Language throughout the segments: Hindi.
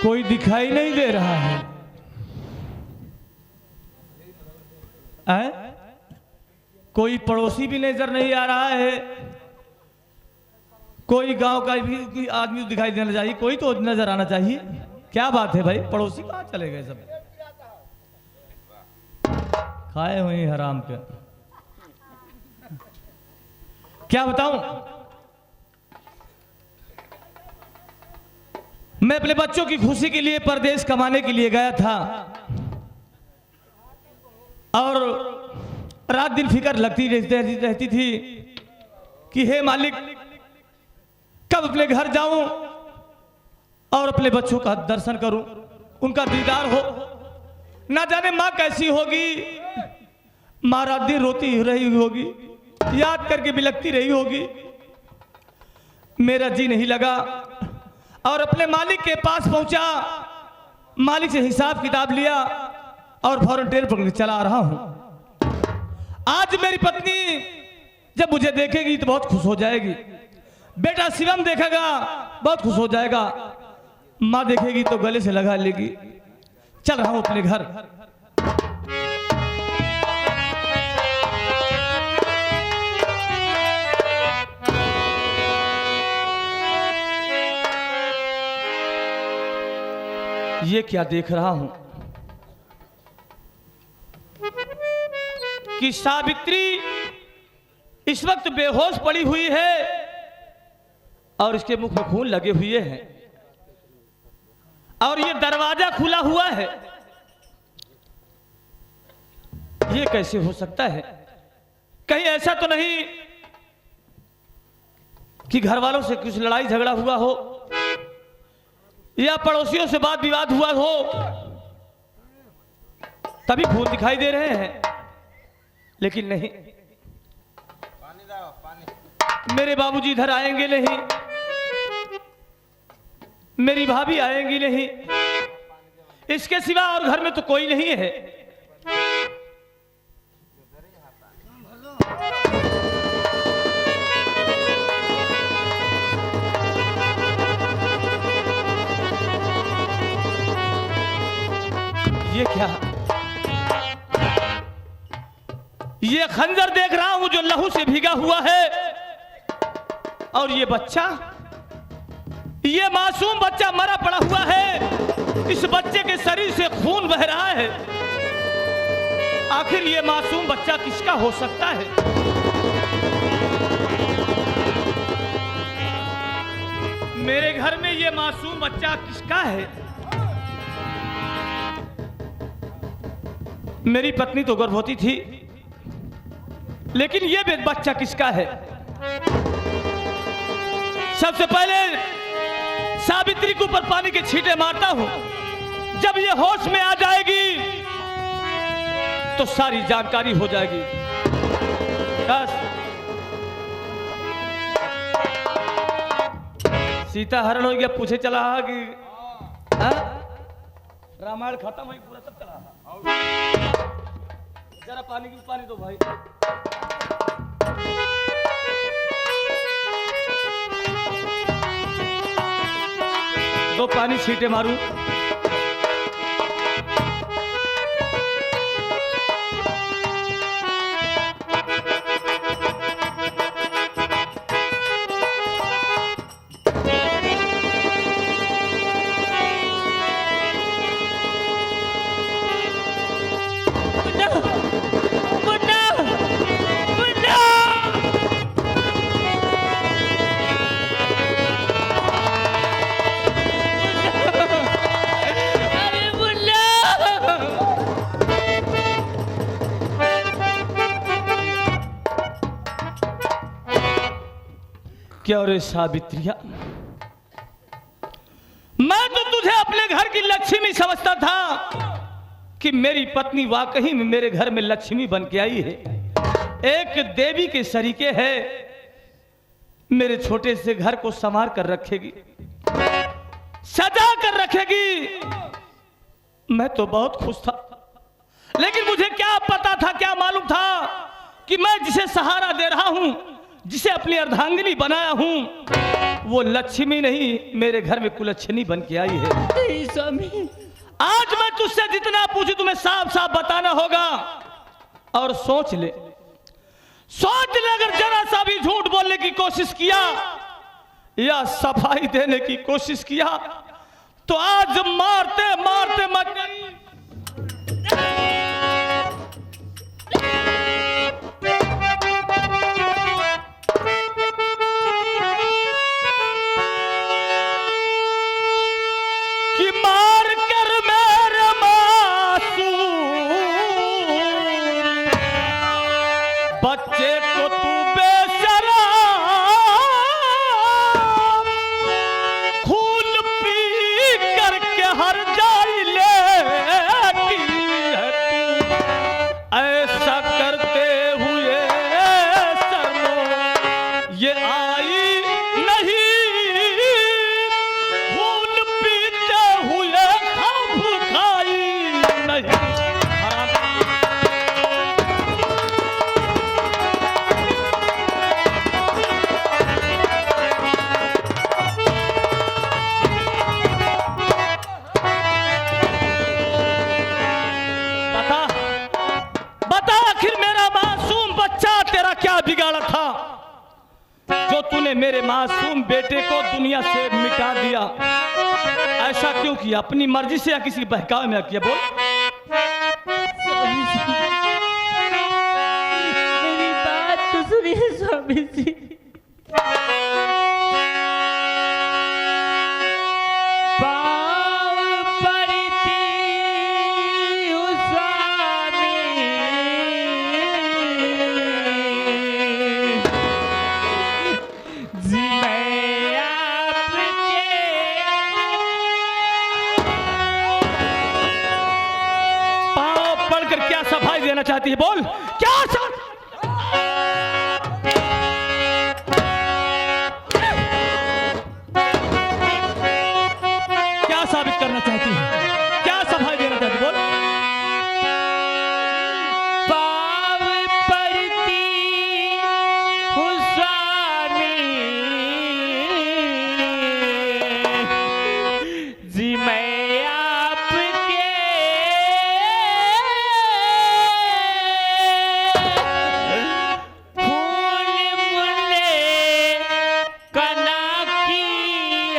कोई दिखाई नहीं दे रहा है। कोई पड़ोसी भी नजर नहीं आ रहा है, कोई गांव का भी कोई आदमी दिखाई देना चाहिए, कोई तो नजर आना चाहिए। क्या बात है भाई, पड़ोसी कहाँ चले गए सब? खाए हुए हराम के। क्या बताऊं, मैं अपने बच्चों की खुशी के लिए परदेश कमाने के लिए गया था और रात दिन फिक्र लगती रहती थी कि हे मालिक कब अपने घर जाऊं और अपने बच्चों का दर्शन करूं, उनका दीदार हो। ना जाने माँ कैसी होगी, माँ रात दिन रोती रही होगी, याद करके बिलखती रही होगी। मेरा जी नहीं लगा और अपने मालिक के पास पहुंचा, मालिक से हिसाब किताब लिया और फौरन ट्रेन पकड़ के चला आ रहा हूं। आज मेरी पत्नी जब मुझे देखेगी तो बहुत खुश हो जाएगी, बेटा शिवम देखेगा बहुत खुश हो जाएगा, माँ देखेगी तो गले से लगा लेगी। चल रहा हूं अपने घर। ये क्या देख रहा हूं कि सावित्री इस वक्त बेहोश पड़ी हुई है और इसके मुख में खून लगे हुए हैं और ये दरवाजा खुला हुआ है। ये कैसे हो सकता है? कहीं ऐसा तो नहीं कि घर वालों से कुछ लड़ाई झगड़ा हुआ हो या पड़ोसियों से बात विवाद हुआ हो, तभी खून दिखाई दे रहे हैं। लेकिन नहीं, मेरे बाबूजी इधर आएंगे नहीं, मेरी भाभी आएंगी नहीं, इसके सिवा और घर में तो कोई नहीं है। ये क्या? ये खंजर देख रहा हूं जो लहू से भीगा हुआ है और ये बच्चा, ये मासूम बच्चा मरा पड़ा हुआ है। इस बच्चे के शरीर से खून बह रहा है। आखिर ये मासूम बच्चा किसका हो सकता है? मेरे घर में ये मासूम बच्चा किसका है? मेरी पत्नी तो गर्भवती थी, लेकिन ये बच्चा किसका है? सबसे पहले सावित्री के ऊपर पानी के छींटे मारता हूं। जब ये होश में आ जाएगी तो सारी जानकारी हो जाएगी। बस सीता हरण हो गया, पूछे चला कि रामायण खत्म हो पूरा सब चला। जरा पानी दो भाई। दो पानी छींटे मारूं। क्या रे सावित्रिया, मैं तो तुझे अपने घर की लक्ष्मी समझता था कि मेरी पत्नी वाकई में मेरे घर में लक्ष्मी बन के आई है, एक देवी के सरीके है। मेरे छोटे से घर को संवार कर रखेगी, सजा कर रखेगी। मैं तो बहुत खुश था, लेकिन मुझे क्या पता था, क्या मालूम था कि मैं जिसे सहारा दे रहा हूं, जिसे अपनी अर्धांगिनी बनाया हूं वो लक्ष्मी नहीं मेरे घर में कुलच्छनी बन के आई है। नहीं स्वामी, आज मैं तुझसे जितना पूछूं तुम्हें साफ साफ बताना होगा। और सोच ले अगर जरा सा भी झूठ बोलने की कोशिश किया या सफाई देने की कोशिश किया तो आज मारते मारते मत गई। कि मार कर मेरे मासूम बच्चे को तू बेशरम खून पी करके हर जाई लेती है तू। ऐसा करते हुए शर्मो ये आई नहीं, खून पीते हुए खप खाई नहीं। बता आखिर मेरा मासूम बच्चा तेरा क्या बिगाड़ा था जो तूने मेरे मासूम बेटे को दुनिया से मिटा दिया? ऐसा क्यों किया? अपनी मर्जी से या किसी बहकावे में किया? बोल। स्वामी जी, मेरी बात तो सुनिए स्वामी जी। पाँव पड़ती हूँ स्वामी, जी मैं आपके पाँव पढ़कर क्या सफाई देना चाहती है? बोल क्या क्या साबित करना चाहती है? क्या सफाई देना चाहती है? बोल। पाँव पड़ती हूँ स्वामी, जी मैं आपके फूल मुल्ले कना की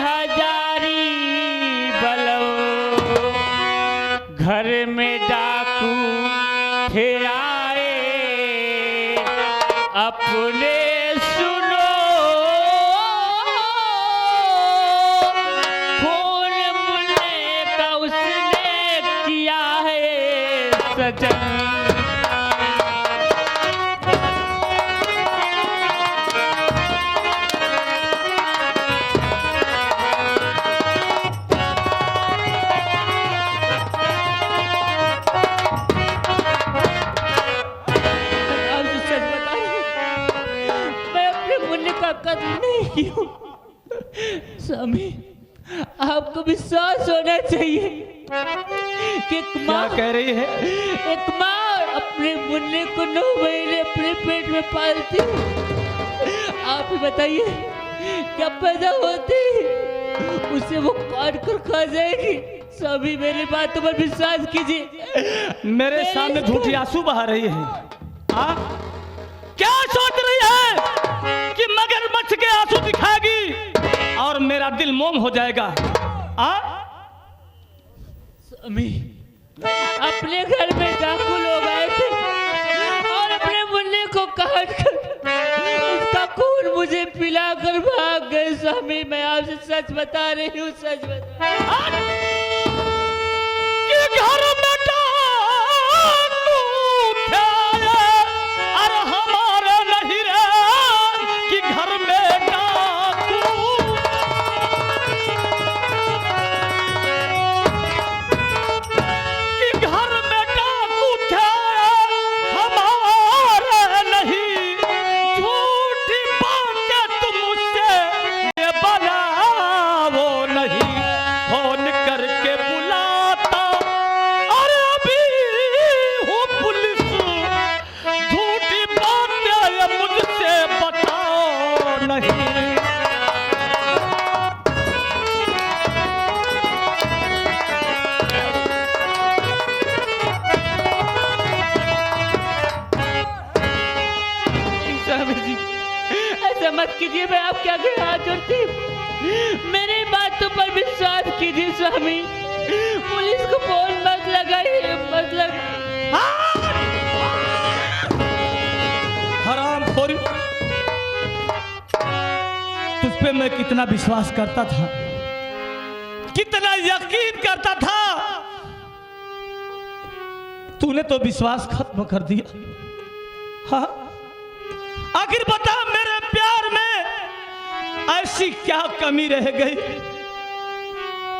हजारी बलो, घर में डाकू थे आए अपने सुनो, फूल मुल्ले का उसने किया है सजन। आप तो सच बता रहे हैं, मैं अपने मुन्ने का कत्ल नहीं किया। स्वामी, आपको विश्वास होना चाहिए कि एक माँ क्या कह रही है? एक माँ अपने मुन्ने को 9 महीने अपने पेट में पालती है। आप ही बताइए, क्या पैदा होते ही उसे वो काट कर खा जाएगी? स्वामी, मेरी बातों पर विश्वास कीजिए। मेरे सामने झूठी आंसू बहा रही है। हाँ? क्या सोच रही है कि मगरमच्छ के आंसू दिखाएगी और मेरा दिल मोम हो जाएगा? हाँ? स्वामी, अपने घर में डाकू लोग आए थे और अपने मुन्ने को काट कर उसका खून मुझे पिलाकर भाग गए। स्वामी, मैं आपसे सच बता रही हूँ, सच बता। कि घर में डाकू थे, अरे हमारे नहीं रे, कि घर में डाकू, कि घर में डाकू थे हमारे नहीं, झूठी बातें तुम मुझसे ये बनाओ नहीं, फोन करके स्वामी जी, ऐसा मत कीजिए, मैं आपके आगे हाथ जोड़ती हूँ। मेरी बातों पर विश्वास कीजिए स्वामी, पुलिस को फोन मत लगाइए, मत लगाइए। हरामखोरी, तुझ पे मैं कितना विश्वास करता था, कितना यकीन करता था, तूने तो विश्वास खत्म कर दिया। हाँ, आखिर बता मेरे प्यार में ऐसी क्या कमी रह गई,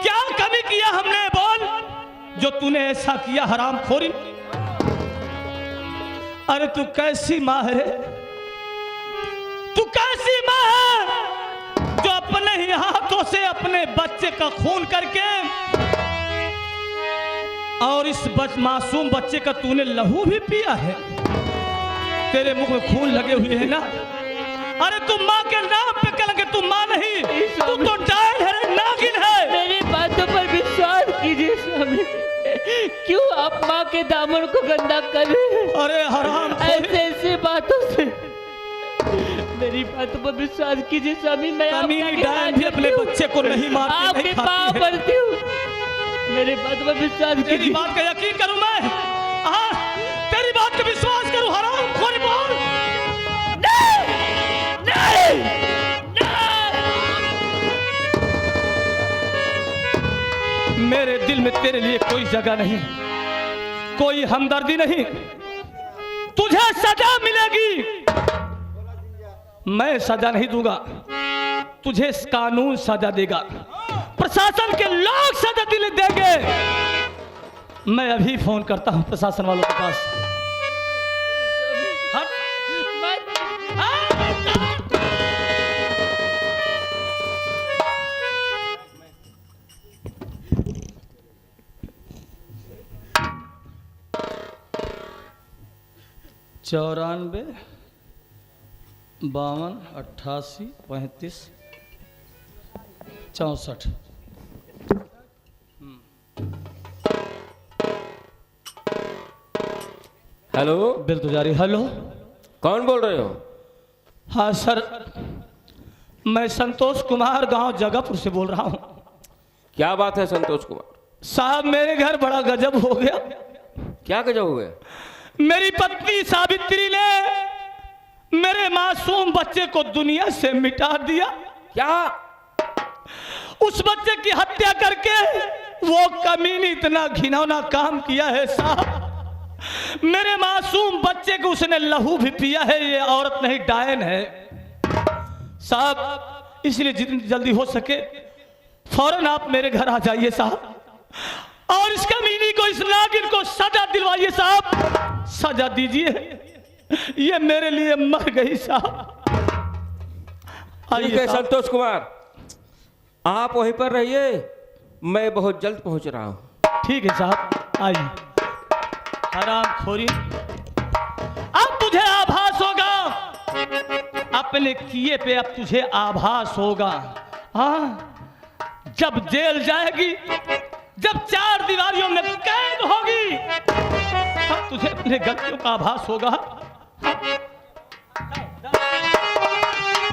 क्या कमी किया हमने बोल, जो तूने ऐसा किया हरामखोरी। अरे तू कैसी माँ है, तू कैसी माँ है जो अपने ही हाथों से अपने बच्चे का खून करके, और इस मासूम बच्चे का तूने लहू भी पिया है, तेरे मुख में खून लगे हुए हैं ना। अरे तू माँ के नाम पे कलंक, तू माँ नहीं, तू तो डायन है, नागिन है। मेरी बातों पर विश्वास कीजिए स्वामी, क्यों आप माँ के दामन को गंदा कर रहे हैं? अरे हराम, ऐसे ऐसे बातों से मेरी बातों पर विश्वास कीजिए स्वामी, मैं कमीनी डायन भी अपने बच्चे को नहीं मारती, आपके नहीं पाँव खाती है। पड़ती हूँ, मेरी बातों पर विश्वास तेरी कीजिए। बात का यकीन करूं मैं, तेरी बात का विश्वास करूं हरामखोरी बोल। नहीं, नहीं, नहीं। मेरे दिल में तेरे लिए कोई जगह नहीं, कोई हमदर्दी नहीं, तुझे सजा मिलेगी, मैं सजा नहीं दूंगा, तुझे कानून सजा देगा, प्रशासन के लोग सजा दिल देंगे। मैं अभी फोन करता हूं प्रशासन वालों के पास। चौरानवे 52 88 35 64। हेलो, बिल तो जारी। हेलो, कौन बोल रहे हो? हाँ सर, मैं संतोष कुमार गांव जगहपुर से बोल रहा हूँ। क्या बात है संतोष कुमार? साहब मेरे घर बड़ा गजब हो गया। क्या गजब हो गया? मेरी पत्नी सावित्री ने मेरे मासूम बच्चे को दुनिया से मिटा दिया। क्या? उस बच्चे की हत्या करके वो कमीनी इतना घिनौना काम किया है साहब, मेरे मासूम बच्चे को उसने लहू भी पिया है। ये औरत नहीं, डायन है साहब, इसलिए जितनी जल्दी हो सके फौरन आप मेरे घर आ जाइए साहब, और इस कमीनी को, इस नागिन को सजा दिलवाइए साहब, सजा दीजिए। ये मेरे लिए मर गई साहब। ठीक है संतोष कुमार, आप वहीं पर रहिए, मैं बहुत जल्द पहुंच रहा हूं। ठीक है साहब, आइए। हरामखोरी, अब तुझे आभास होगा अपने किए पे, अब तुझे आभास होगा। हाँ, जब जेल जाएगी, जब 4 दीवारियों में कैद होगी, तब तुझे अपने गलतियों का आभास होगा।